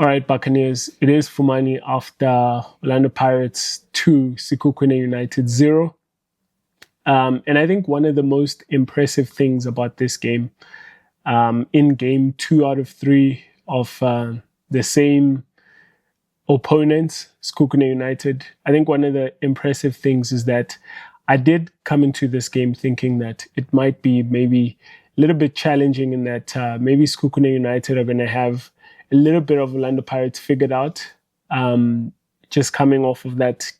All right, Buccaneers. It is Fumani after Orlando Pirates 2, Sekhukhune United 0. And I think one of the most impressive things about this game, in game 2 out of 3 of the same opponents, Sekhukhune United, I think one of the impressive things is that I did come into this game thinking that it might be maybe a little bit challenging in that maybe Sekhukhune United are going to have a little bit of Orlando Pirates figured out. Just coming off of that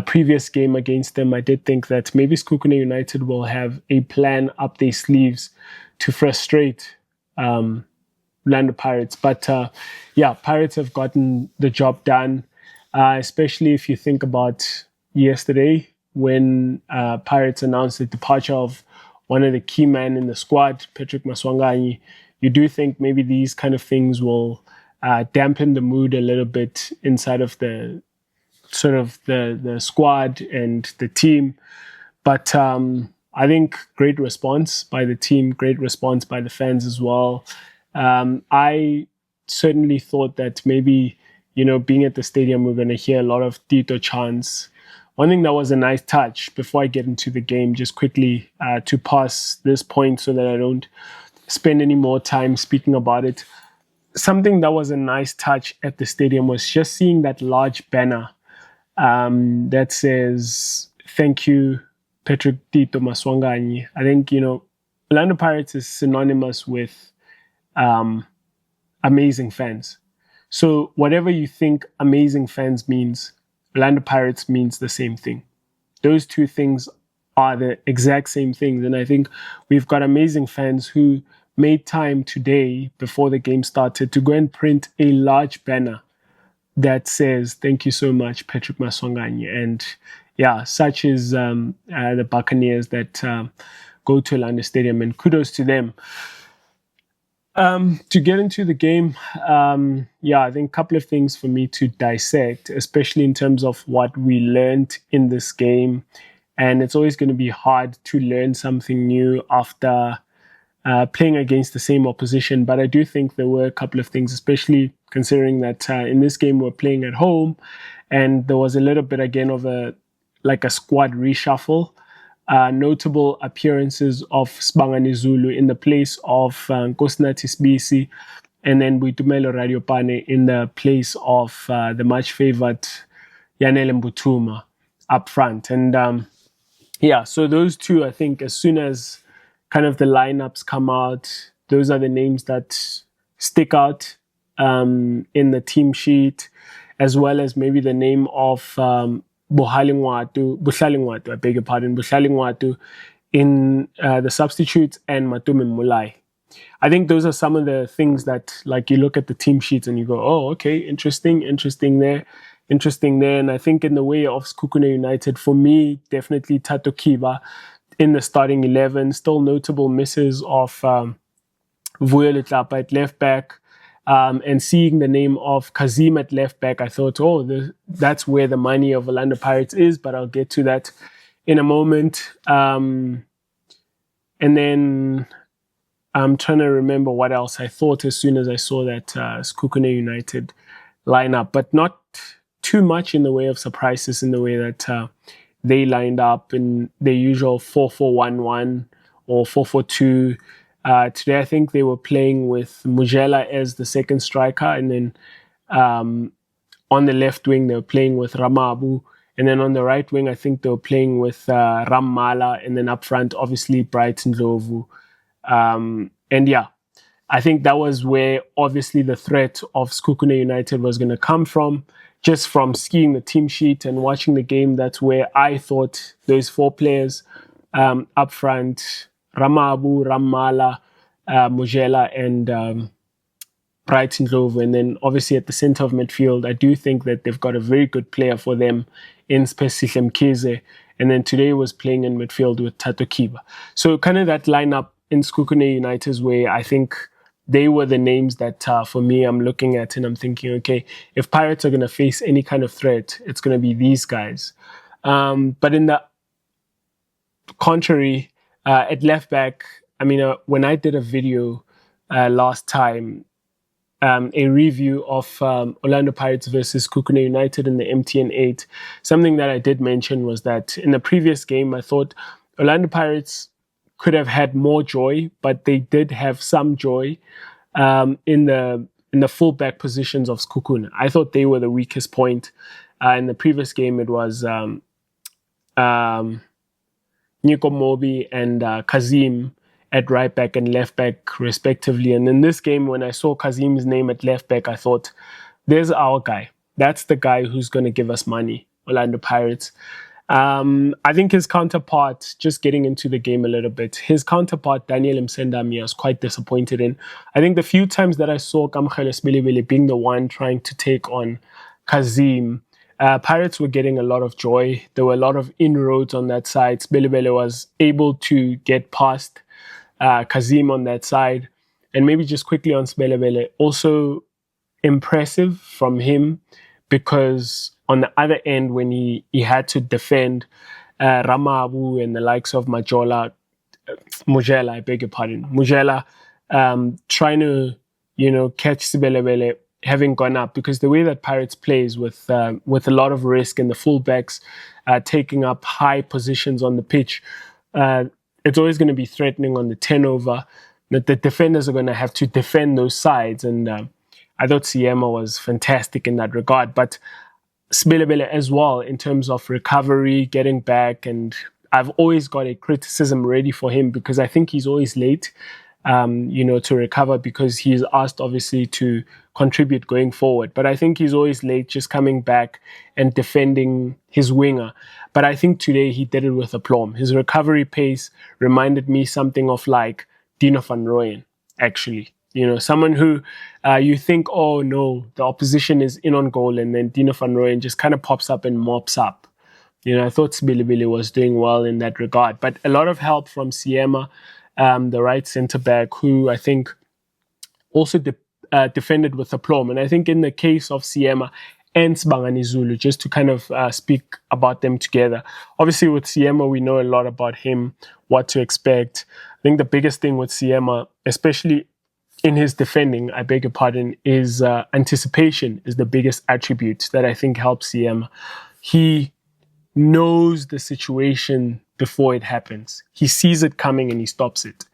previous game against them, I did think that maybe Sekhukhune United will have a plan up their sleeves to frustrate Orlando Pirates. But Pirates have gotten the job done, especially if you think about yesterday when Pirates announced the departure of one of the key men in the squad, Patrick Maswanganyi. You do think maybe these kind of things will dampen the mood a little bit inside of the sort of the squad and the team. But I think great response by the team, great response by the fans as well. I certainly thought that maybe, being at the stadium, we're going to hear a lot of Tito chants. One thing that was a nice touch before I get into the game, just quickly to pass this point so that I don't spend any more time speaking about it. Something that was a nice touch at the stadium was just seeing that large banner that says, "Thank you, Patrick Tito Maswanganyi." I think, Orlando Pirates is synonymous with amazing fans. So whatever you think amazing fans means, Orlando Pirates means the same thing. Those two things are the exact same things. And I think we've got amazing fans who made time today before the game started to go and print a large banner that says, "Thank you so much, Patrick Maswanganyi." And such is the Buccaneers that go to Orlando Stadium, and kudos to them. To get into the game, I think a couple of things for me to dissect, especially in terms of what we learned in this game. And it's always going to be hard to learn something new after playing against the same opposition. But I do think there were a couple of things, especially considering that in this game we're playing at home, and there was a little bit again of a squad reshuffle. Notable appearances of Sibangani Zulu in the place of Nkosinathi Sibisi, and then Boitumelo Radiopane in the place of the much favored Yanele Mbuthuma up front. And so those two, I think, as soon as kind of the lineups come out, those are the names that stick out in the team sheet, as well as maybe the name of Buhlalingwatu, I beg your pardon, Buhlalingwatu in the substitutes, and Matume Mulai. I think those are some of the things that, you look at the team sheets and you go, oh, okay, interesting there. And I think in the way of Sekhukhune United, for me, definitely Tato Kiba in the starting 11. Still notable misses of Vuyo Letlapa at left back. And seeing the name of Kazim at left back, I thought, that's where the money of Orlando Pirates is, but I'll get to that in a moment. And then I'm trying to remember what else I thought as soon as I saw that Sekhukhune United lineup, but not too much in the way of surprises, in the way that they lined up in their usual 4-4-1-1 or 4-4-2. Today, I think they were playing with Mujela as the second striker, and then on the left wing, they were playing with Ramabu, and then on the right wing, I think they were playing with Rammala, and then up front, obviously, Brighton Ndlovu. I think that was where, obviously, the threat of Sekhukhune United was going to come from. Just from seeing the team sheet and watching the game, that's where I thought those four players up front, Ramabu, Rammala, Mujela, and Brighton Ndlovu. And then obviously at the center of midfield, I do think that they've got a very good player for them in Spesihle Mkhize. And then today was playing in midfield with Tato Kiba. So kind of that lineup in Sekhukhune United's way, I think they were the names that for me I'm looking at and I'm thinking, okay, if Pirates are going to face any kind of threat, it's going to be these guys. But in the contrary, at left back, I mean, when I did a video last time, a review of Orlando Pirates versus Kukune United in the MTN 8, something that I did mention was that in the previous game, I thought Orlando Pirates could have had more joy, but they did have some joy in the fullback positions of Kukune. I thought they were the weakest point. In the previous game, it was Nico Mobi and Kazim at right back and left back, respectively. And in this game, when I saw Kazim's name at left back, I thought, there's our guy. That's the guy who's going to give us money, Orlando Pirates. I think his counterpart, just getting into the game a little bit, his counterpart, Daniel Msendami, I was quite disappointed in. I think the few times that I saw Kamkhele Sbilibili being the one trying to take on Kazim, Pirates were getting a lot of joy. There were a lot of inroads on that side. Sbilibili was able to get past Kazim on that side. And maybe just quickly on Sbilibili, also impressive from him because on the other end, when he had to defend Ramabu and the likes of Mujela, I beg your pardon, Mujela, trying to, catch Sibelebele, having gone up, because the way that Pirates plays with a lot of risk and the fullbacks taking up high positions on the pitch, it's always going to be threatening on the turnover, that the defenders are going to have to defend those sides. And I thought Siema was fantastic in that regard. But Sbilibele as well, in terms of recovery, getting back, and I've always got a criticism ready for him because I think he's always late, to recover, because he's asked obviously to contribute going forward. But I think he's always late, just coming back and defending his winger. But I think today he did it with aplomb. His recovery pace reminded me something of like Dino van Rooyen, actually. Someone who you think, oh no, the opposition is in on goal, and then Dino van Rooyen just kind of pops up and mops up. I thought Sbilibili was doing well in that regard. But a lot of help from Siema, the right centre-back, who I think also defended with aplomb. And I think in the case of Siema and Sibangani Zulu, just to kind of speak about them together. Obviously with Siema, we know a lot about him, what to expect. I think the biggest thing with Siema, especially in his defending, I beg your pardon, is anticipation is the biggest attribute that I think helps Siema. He knows the situation before it happens. He sees it coming and he stops it.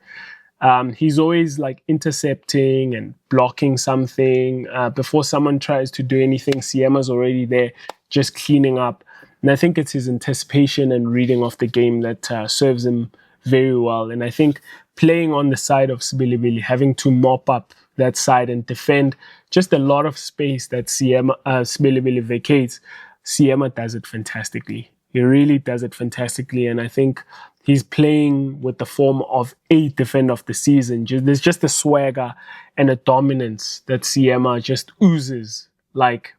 He's always like intercepting and blocking something. Before someone tries to do anything, Siema's already there, just cleaning up. And I think it's his anticipation and reading of the game that serves him very well. And I think playing on the side of Sbilibili, having to mop up that side and defend just a lot of space that Sbilibili vacates, Siema does it fantastically. He really does it fantastically. And I think he's playing with the form of a defender of the season. There's just a swagger and a dominance that Siema just oozes like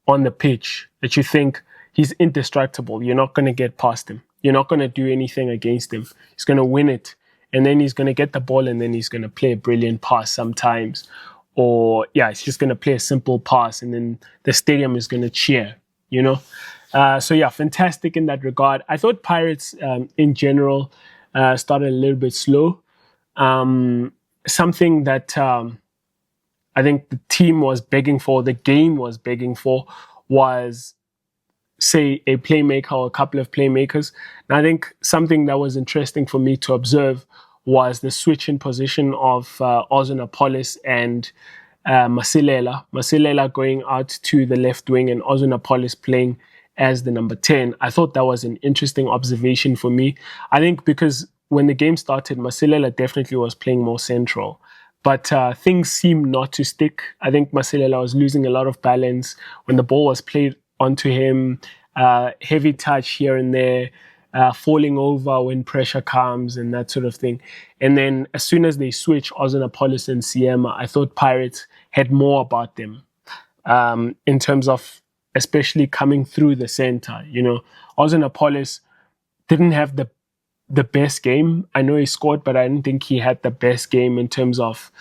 on the pitch, that you think he's indestructible. You're not going to get past him. You're not going to do anything against him. He's going to win it. And then he's going to get the ball, and then he's going to play a brilliant pass sometimes. Or, he's just going to play a simple pass, and then the stadium is going to cheer, fantastic in that regard. I thought Pirates, in general, started a little bit slow. Something that I think the team was begging for, the game was begging for, was, say, a playmaker or a couple of playmakers. And I think something that was interesting for me to observe was the switch in position of Ozonapolis and Masilela. Masilela going out to the left wing and Ozonapolis playing as the number 10. I thought that was an interesting observation for me. I think because when the game started, Masilela definitely was playing more central. But things seemed not to stick. I think Masilela was losing a lot of balance when the ball was played onto him, heavy touch here and there, falling over when pressure comes and that sort of thing. And then as soon as they switched Ozonapolis and Siema, I thought Pirates had more about them in terms of especially coming through the center. Ozonapolis didn't have the best game. I know he scored, but I didn't think he had the best game in terms of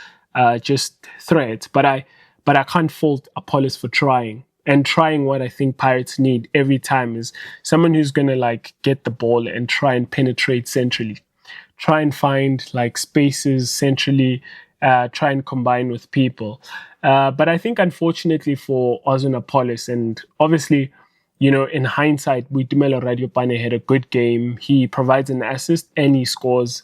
just threat. But I can't fault Apollos for trying. And trying what I think Pirates need every time is someone who's going to get the ball and try and penetrate centrally. Try and find spaces centrally try and combine with people. But I think, unfortunately for Ozonapolis, and obviously, in hindsight, Boitumelo Radiopane had a good game. He provides an assist and he scores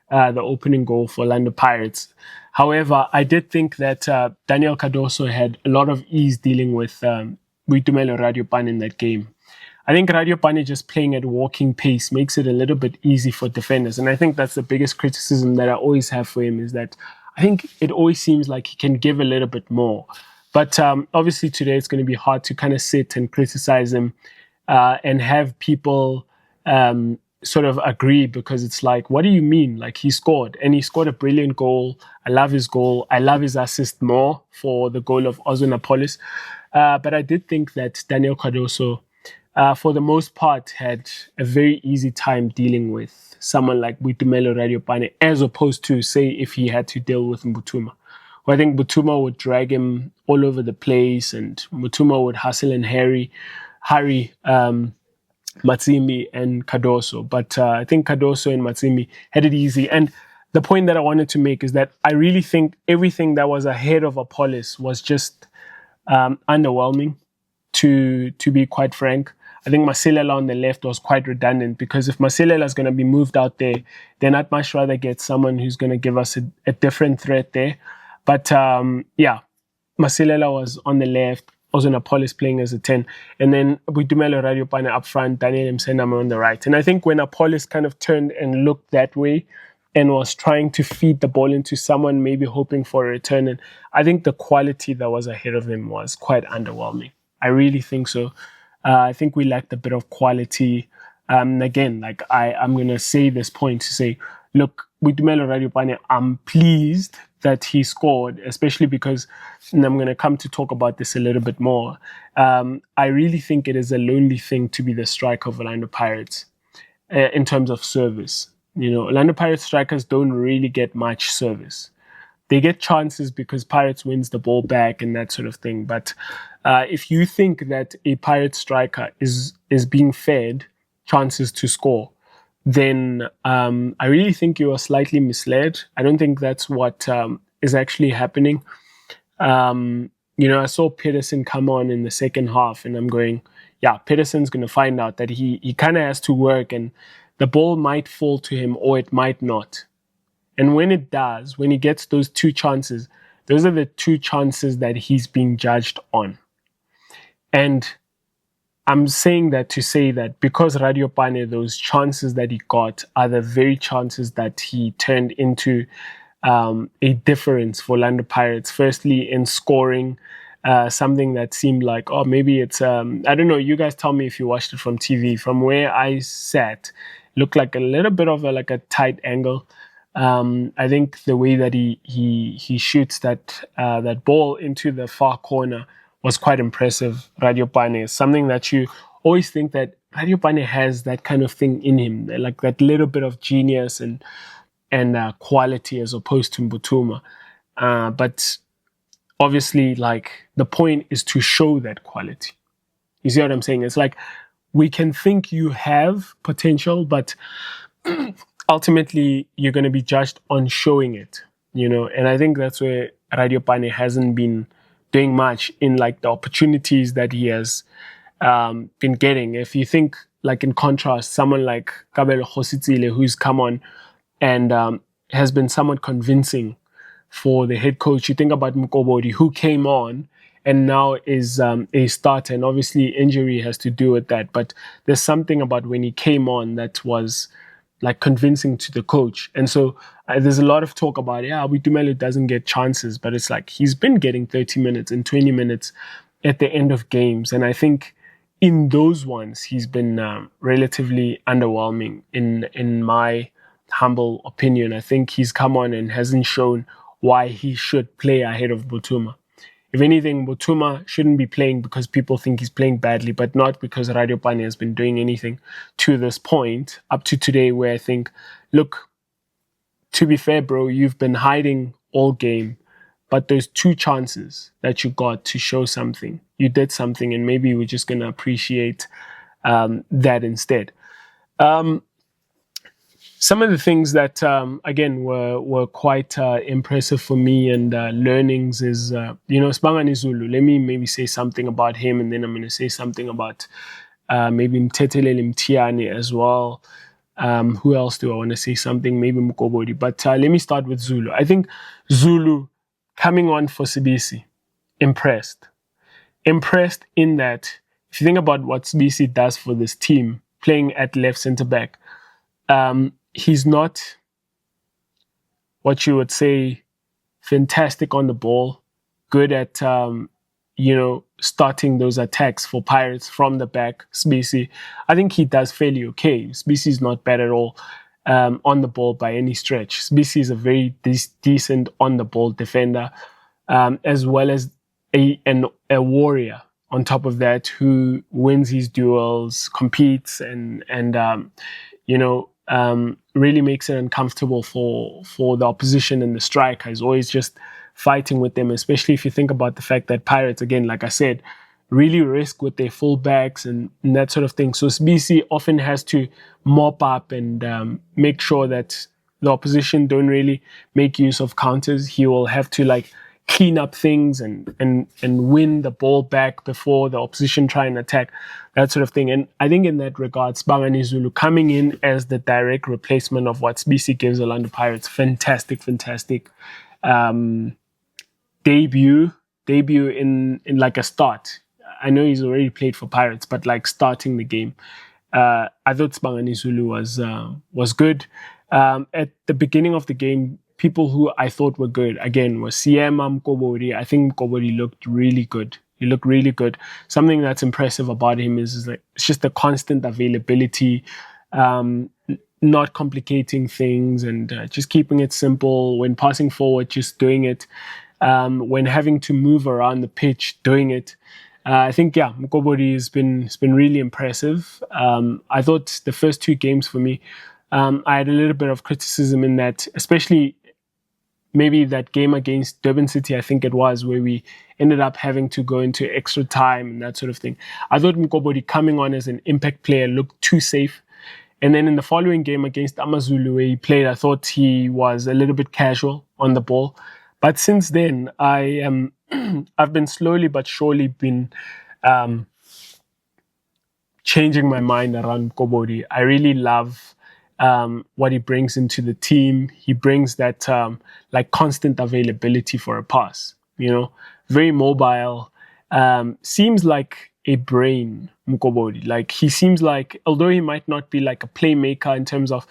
the opening goal for Orlando Pirates. However, I did think that Daniel Cardoso had a lot of ease dealing with Boitumelo Radiopane in that game. I think Radiopane just playing at walking pace makes it a little bit easy for defenders. And I think that's the biggest criticism that I always have for him, is that I think it always seems like he can give a little bit more. But obviously today it's going to be hard to kind of sit and criticize him and have people sort of agree, because it's like, what do you mean? Like, he scored, and he scored a brilliant goal. I love his goal. I love his assist more for the goal of Ozonapolis. But I did think that Daniel Cardoso, for the most part, had a very easy time dealing with someone like Boitumelo Radiopane, as opposed to, say, if he had to deal with Mbutuma. Well, I think Mbutuma would drag him all over the place, and Mbutuma would hustle and hurry Matsimi and Cardoso. But I think Cardoso and Matsimi had it easy. And the point that I wanted to make is that I really think everything that was ahead of Apolis was just underwhelming, to be quite frank. I think Masilela on the left was quite redundant, because if Masilela is going to be moved out there, then I'd much rather get someone who's going to give us a different threat there. But Masilela was on the left, Ozonapolis playing as a 10, and then Boitumelo Radiopane up front, Daniel Msename on the right. And I think when Apolis kind of turned and looked that way and was trying to feed the ball into someone, maybe hoping for a return, and I think the quality that was ahead of him was quite underwhelming. I really think so. I think we lacked a bit of quality. Again, like I'm going to say this point to say, look, Boitumelo Radiopane, I'm pleased that he scored, especially because, and I'm going to come to talk about this a little bit more, I really think it is a lonely thing to be the striker of Orlando Pirates in terms of service. Orlando Pirates strikers don't really get much service. They get chances because Pirates wins the ball back and that sort of thing. But if you think that a Pirates striker is being fed chances to score, then I really think you are slightly misled. I don't think that's what is actually happening. I saw Pedersen come on in the second half, and I'm going, yeah, Pedersen's going to find out that he kind of has to work, and the ball might fall to him or it might not. And when it does, when he gets those two chances, those are the two chances that he's being judged on. And I'm saying that to say that because Radiopane, those chances that he got are the very chances that he turned into a difference for Orlando Pirates. Firstly, in scoring something that seemed like, oh, maybe it's, I don't know, you guys tell me if you watched it from TV. From where I sat, looked like a little bit of a tight angle. I think the way that he shoots that ball into the far corner was quite impressive. Radiopane is something that you always think that Radiopane has that kind of thing in him, like that little bit of genius and quality, as opposed to Mbutuma. But obviously, like, the point is to show that quality. You see what I'm saying? It's like, we can think you have potential, but ultimately you're going to be judged on showing it, and I think that's where Radiopane hasn't been doing much in like the opportunities that he has been getting. If you think, like, in contrast, someone like Kabelo Khositsile, who's come on and has been somewhat convincing for the head coach. You think about Mkobodi, who came on and now is a starter, and obviously injury has to do with that, but there's something about when he came on that was like convincing to the coach. And so there's a lot of talk about, Boitumelo doesn't get chances, but it's like he's been getting 30 minutes and 20 minutes at the end of games. And I think in those ones, he's been relatively underwhelming in my humble opinion. I think he's come on and hasn't shown why he should play ahead of Botuma. If anything, Botuma shouldn't be playing because people think he's playing badly, but not because Radiopane has been doing anything to this point, up to today, where I think, look, to be fair, bro, you've been hiding all game, but those two chances that you got to show something, you did something, and maybe we're just going to appreciate that instead. some of the things that again were quite impressive for me and learnings is Sibangani Zulu. Let me maybe say something about him, and then I'm going to say something about maybe Mtetheleli Mtiani as well. Who else do I want to say something? Maybe Mukobodi. But let me start with Zulu. I think Zulu coming on for Sibisi, impressed. Impressed in that, if you think about what Sibisi does for this team, playing at left centre back, he's not what you would say fantastic on the ball, good at starting those attacks for Pirates from the back. Sibisi, I think he does fairly okay. Sibisi is not bad at all on the ball by any stretch. Sibisi is a very decent on the ball defender, as well as a warrior on top of that, who wins his duels, competes, and really makes it uncomfortable for the opposition and the striker. Is always just fighting with them, especially if you think about the fact that Pirates, again, like I said, really risk with their fullbacks and that sort of thing. So Sibisi often has to mop up and make sure that the opposition don't really make use of counters. He will have to clean up things and win the ball back before the opposition try and attack, that sort of thing. And I think in that regard, Sibangani Zulu coming in as the direct replacement of what Sibisi gives Orlando Pirates, fantastic debut in like a start. I know he's already played for Pirates, but like starting the game, I thought Sibangani Zulu was good. At the beginning of the game, people who I thought were good, again, was Siema Mkobori. I think Mkobori looked really good. He looked really good. Something that's impressive about him is like it's just the constant availability, not complicating things, and just keeping it simple. When passing forward, just doing it. When having to move around the pitch, doing it. I think, Mkobori has been really impressive. I thought the first two games for me, I had a little bit of criticism in that, especially maybe that game against Durban City, I think it was, where we ended up having to go into extra time and that sort of thing. I thought Mkobori coming on as an impact player looked too safe. And then in the following game against Amazulu, where he played, I thought he was a little bit casual on the ball. But since then, I've been slowly but surely been changing my mind around Mkobori. I really love what he brings into the team. He brings that constant availability for a pass, very mobile, seems like a brain, Mkobori. Like he seems like, although he might not be like a playmaker in terms of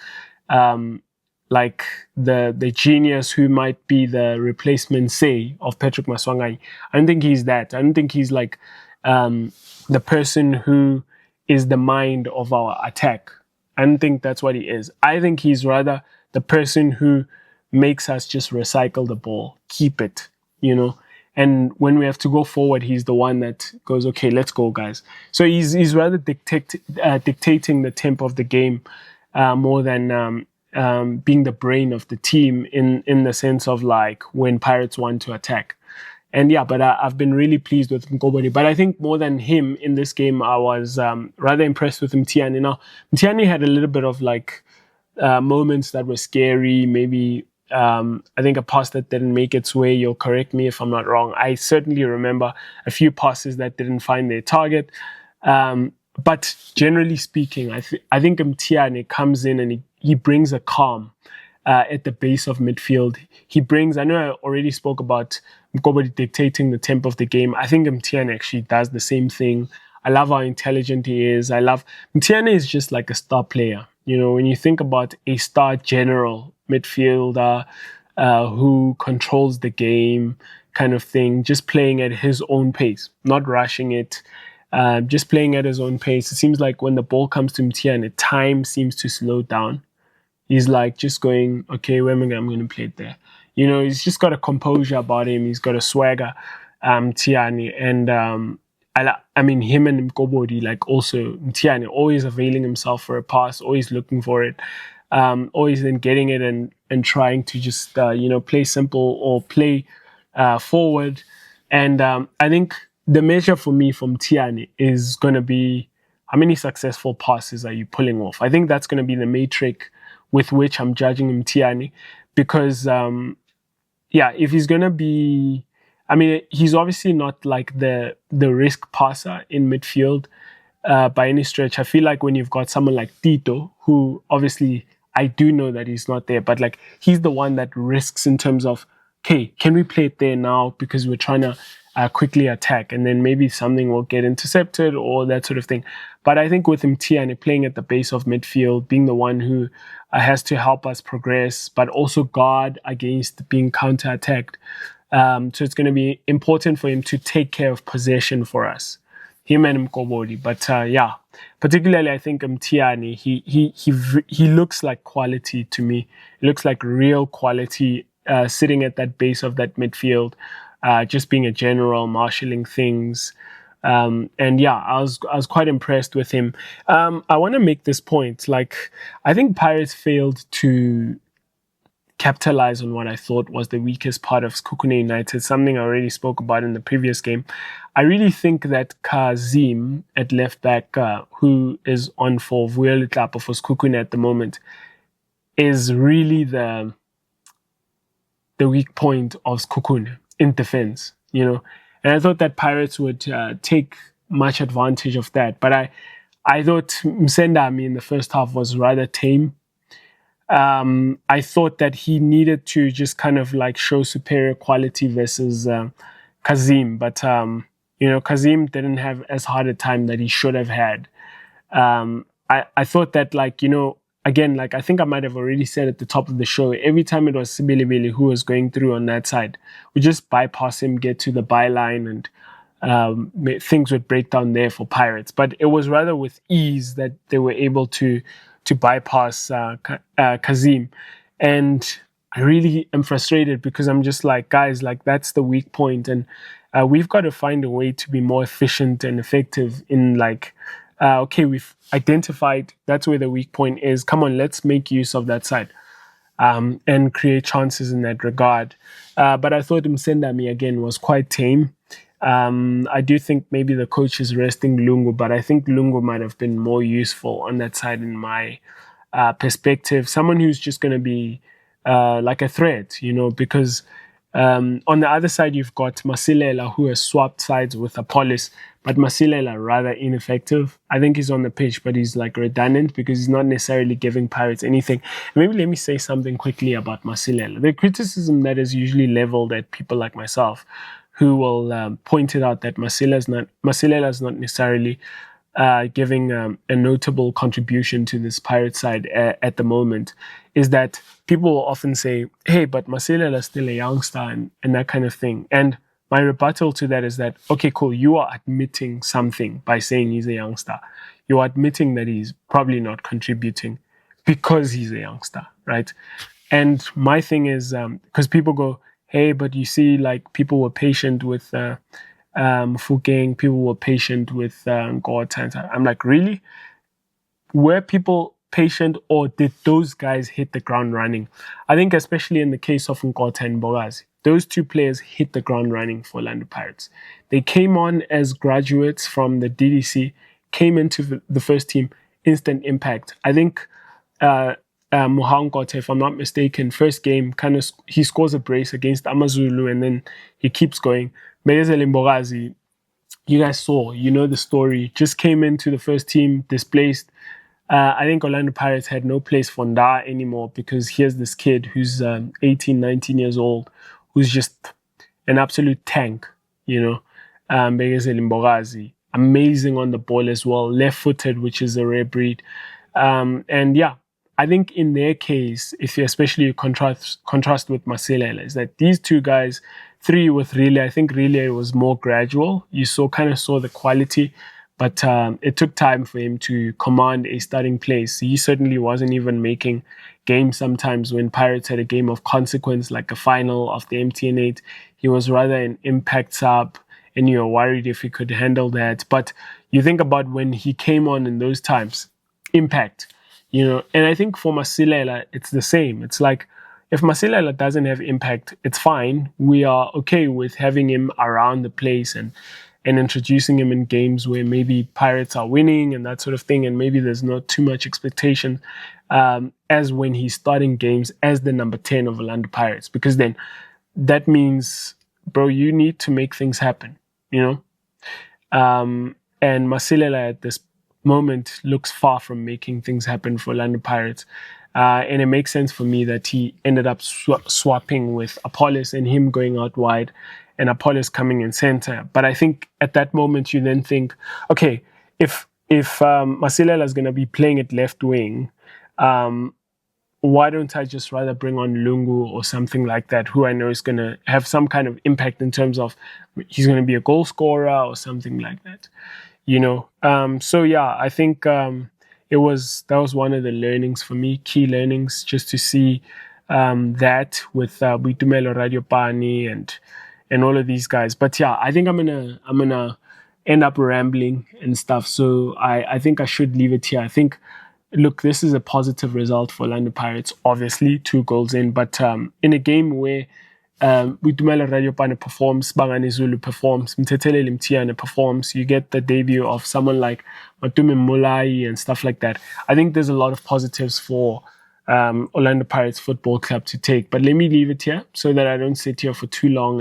like the genius who might be the replacement, say, of Patrick Maswanganyi, I don't think he's that. I don't think he's like the person who is the mind of our attack. I don't think that's what he is. I think he's rather the person who makes us just recycle the ball, keep it, And when we have to go forward, he's the one that goes, okay, let's go, guys. So he's rather dictating the tempo of the game more than being the brain of the team in the sense of like when Pirates want to attack. And but I've been really pleased with Mkobori. But I think more than him in this game, I was rather impressed with Mtiani. Now, Mtiani had a little bit of moments that were scary. Maybe I think a pass that didn't make its way. You'll correct me if I'm not wrong. I certainly remember a few passes that didn't find their target. But generally speaking, I think Mtiani comes in and he brings a calm at the base of midfield. I know I already spoke about Mkobori dictating the tempo of the game. I think Mtiani actually does the same thing. I love how intelligent he is. Mtiani is just like a star player. When you think about a star general midfielder who controls the game kind of thing, just playing at his own pace, not rushing it, just playing at his own pace. It seems like when the ball comes to Mtiani, time seems to slow down. He's like just going, okay, where am I? I'm going to play it there. He's just got a composure about him. He's got a swagger, Mtiani. And I mean, him and Mkobori, like also Mtiani, always availing himself for a pass, always looking for it, always then getting it and trying to just, play simple or play forward. And I think the measure for me from Mtiani is going to be how many successful passes are you pulling off? I think that's going to be the metric with which I'm judging Mtiani, because if he's gonna be, I mean, he's obviously not like the risk passer in midfield by any stretch. I feel like when you've got someone like Tito, who obviously I do know that he's not there, but like he's the one that risks in terms of, okay, can we play it there now because we're trying to quickly attack, and then maybe something will get intercepted or that sort of thing. But I think with Mtiani playing at the base of midfield, being the one who has to help us progress, but also guard against being counter-attacked. So it's going to be important for him to take care of possession for us. Him and Mkobodi. But particularly I think Mtiani, he looks like quality to me. He looks like real quality sitting at that base of that midfield, just being a general, marshalling things. I was quite impressed with him. I want to make this point. Like, I think Pirates failed to capitalize on what I thought was the weakest part of Sekhukhune United, something I already spoke about in the previous game. I really think that Kazim at left back, who is on for Vuelitapo for Sekhukhune at the moment, is really the weak point of Sekhukhune in defense, you know. And I thought that Pirates would take much advantage of that. But I thought Msendami in the first half was rather tame. I thought that he needed to just kind of like show superior quality versus Kazim. But, Kazim didn't have as hard a time that he should have had. I thought that, like, again, like I think I might have already said at the top of the show, every time it was Sibilibili who was going through on that side, we just bypass him, get to the byline, and things would break down there for Pirates. But it was rather with ease that they were able to bypass Kazim. And I really am frustrated because I'm just like, guys, like that's the weak point. And we've got to find a way to be more efficient and effective in like, okay, we've identified that's where the weak point is. Come on, let's make use of that side and create chances in that regard. But I thought Msendami, again, was quite tame. I do think maybe the coach is resting Lungu, but I think Lungu might have been more useful on that side in my perspective. Someone who's just going to be like a threat, because on the other side, you've got Masilela, who has swapped sides with Apollos, but Masilela rather ineffective. I think he's on the pitch, but he's like redundant because he's not necessarily giving Pirates anything. Maybe let me say something quickly about Masilela. The criticism that is usually leveled at people like myself, who will point it out that Masilela is not necessarily giving a notable contribution to this Pirate side at the moment, is that people will often say, hey, but Masilela is still a youngster and that kind of thing. And my rebuttal to that is that, okay, cool, you are admitting something by saying he's a youngster. You're admitting that he's probably not contributing because he's a youngster, right? And my thing is, because people go, hey, but you see, like, people were patient with Fukeng, people were patient with Ngota. I'm like, really? Were people patient, or did those guys hit the ground running? I think especially in the case of Ngota and Bogazi, those two players hit the ground running for Orlando Pirates. They came on as graduates from the DDC, came into the first team, instant impact. I think Ngota, if I'm not mistaken, first game, he scores a brace against Amazulu and then he keeps going. Bekezela Mbogazi, you guys saw, the story, just came into the first team, displaced. I think Orlando Pirates had no place for Nda anymore because here's this kid who's 18, 19 years old, who's just an absolute tank, Bekezela Mbogazi. Amazing on the ball as well, left-footed, which is a rare breed. I think in their case, if you especially contrast with Masilela, is that these two guys, three with Relay, I think Relay was more gradual. You kind of saw the quality, but it took time for him to command a starting place. He certainly wasn't even making games sometimes when Pirates had a game of consequence, like a final of the MTN 8. He was rather an impact sub, and you were worried if he could handle that. But you think about when he came on in those times, impact. And I think for Masilela, it's the same. It's like, if Masilela doesn't have impact, it's fine. We are okay with having him around the place and introducing him in games where maybe Pirates are winning and that sort of thing, and maybe there's not too much expectation as when he's starting games as the number 10 of Orlando Pirates, because then that means, bro, you need to make things happen, you know? And Masilela at this moment looks far from making things happen for Orlando Pirates. And it makes sense for me that he ended up swapping with Apollos and him going out wide and Apollos coming in center. But I think at that moment you then think, okay, if Masilela is going to be playing at left wing, why don't I just rather bring on Lungu or something like that, who I know is going to have some kind of impact in terms of he's going to be a goal scorer or something like that, you know? So yeah, I think that was one of the learnings for me, key learnings, just to see that with Boitumelo, Radiopane and all of these guys. But yeah, I think I'm gonna end up rambling and stuff. So I think I should leave it here. I think, look, this is a positive result for Orlando Pirates, obviously, 2 goals in. But in a game where Boitumelo Radiopane performs, Bangani Zulu performs, Mtetele Mtiane performs, you get the debut of someone like Matume Molai and stuff like that. I think there's a lot of positives for Orlando Pirates Football Club to take. But let me leave it here so that I don't sit here for too long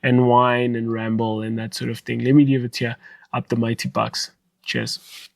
and whine and ramble and that sort of thing. Let me leave it here. Up the mighty Bucks. Cheers.